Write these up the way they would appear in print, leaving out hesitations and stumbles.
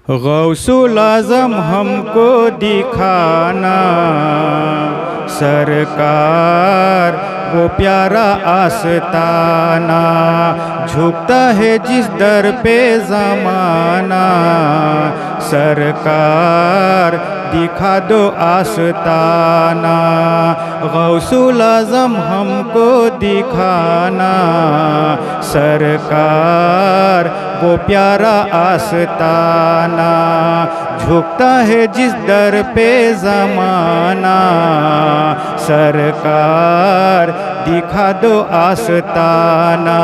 غوث اعظم ہم کو دکھانا سرکار وہ پیارا آستانہ، جھکتا ہے جس در پہ زمانہ، سرکار دکھا دو آستانہ۔ غوث اعظم ہم کو دکھانا سرکار وہ پیارا آستانہ، جھکتا ہے جس در پہ زمانہ، سرکار دکھا دو آستانہ۔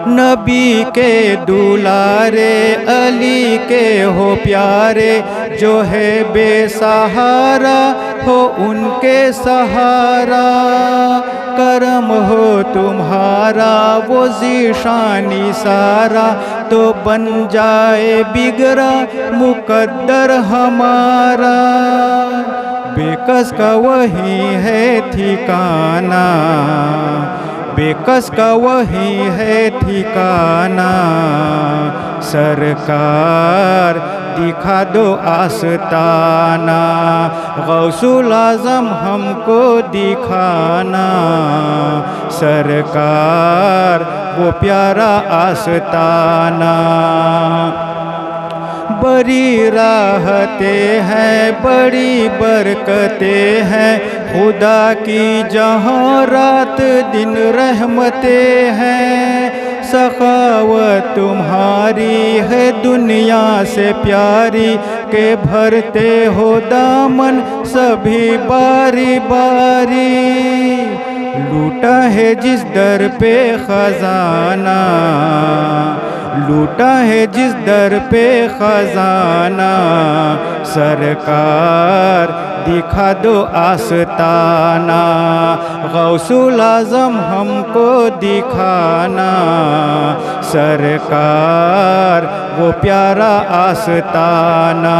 نبی کے دولارے علی کے ہو پیارے، جو ہے بے سہارا ہو ان کے سہارا، کرم ہو تمہارا وہ ذیشانی سارا، تو بن جائے بگڑا مقدر ہمارا، بے کس کا وہی ہے ٹھکانہ، بے کس کا وہی ہے ٹھکانہ، سرکار دکھا دو آستانہ۔ غوث اعظم ہم کو دکھانا سرکار وہ پیارا آستانہ۔ بڑی راحتیں ہیں بڑی برکتیں ہیں، خدا کی جہاں رات دن رحمتیں ہیں، سخاوت تمہاری ہے دنیا سے پیاری، کہ بھرتے ہو دامن سبھی باری باری، لوٹا ہے جس در پہ خزانہ، لوٹا ہے جس در پہ خزانہ، سرکار دکھا دو آستانہ۔ غوث اعظم ہم کو دکھانا سرکار وہ پیارا آستانہ۔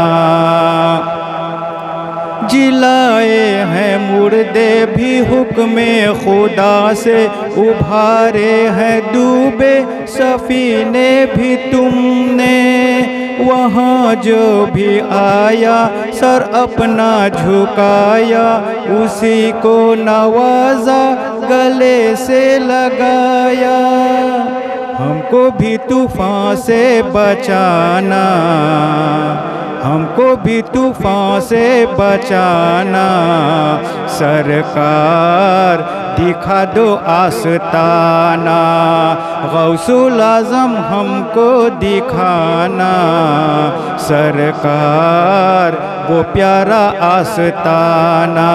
جلائے ہیں مردے بھی حکم خدا سے، ابھارے ہیں ڈوبے سفینے بھی تم نے، وہاں جو بھی آیا سر اپنا جھکایا، اسی کو نوازا گلے سے لگایا، ہم کو بھی طوفان سے بچانا، ہم کو بھی طوفان سے بچانا، سرکار دکھا دو آستانہ۔ غوث اعظم ہم کو دکھانا سرکار وہ پیارا آستانہ۔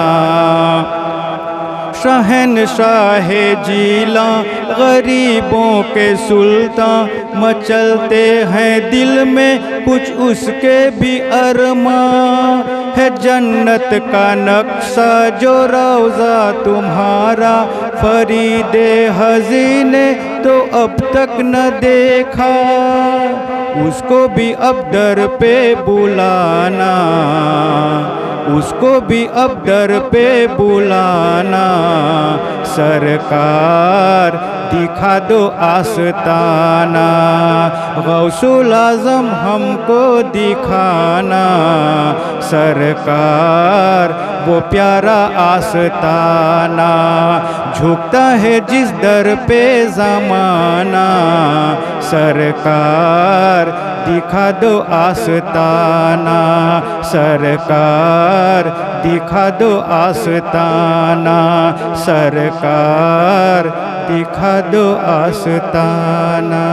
شہنشاہ جیلاں غریبوں کے سلطان، مچلتے ہیں دل میں کچھ اس کے بھی ارماں، ہے جنت کا نقشہ جو روضہ تمہارا، فرید حزین نے تو اب تک نہ دیکھا، اس کو بھی اب در پہ بلانا، اس کو بھی اب در پہ بلانا، سرکار دکھا دو آستانہ۔ غوث اعظم ہم کو دکھانا سرکار وہ پیارا آستانہ، جھکتا ہے جس در پہ زمانہ، سرکار دکھا دو آستانہ، سرکار دکھا دو آستانہ، سرکار دکھا دو آستانہ۔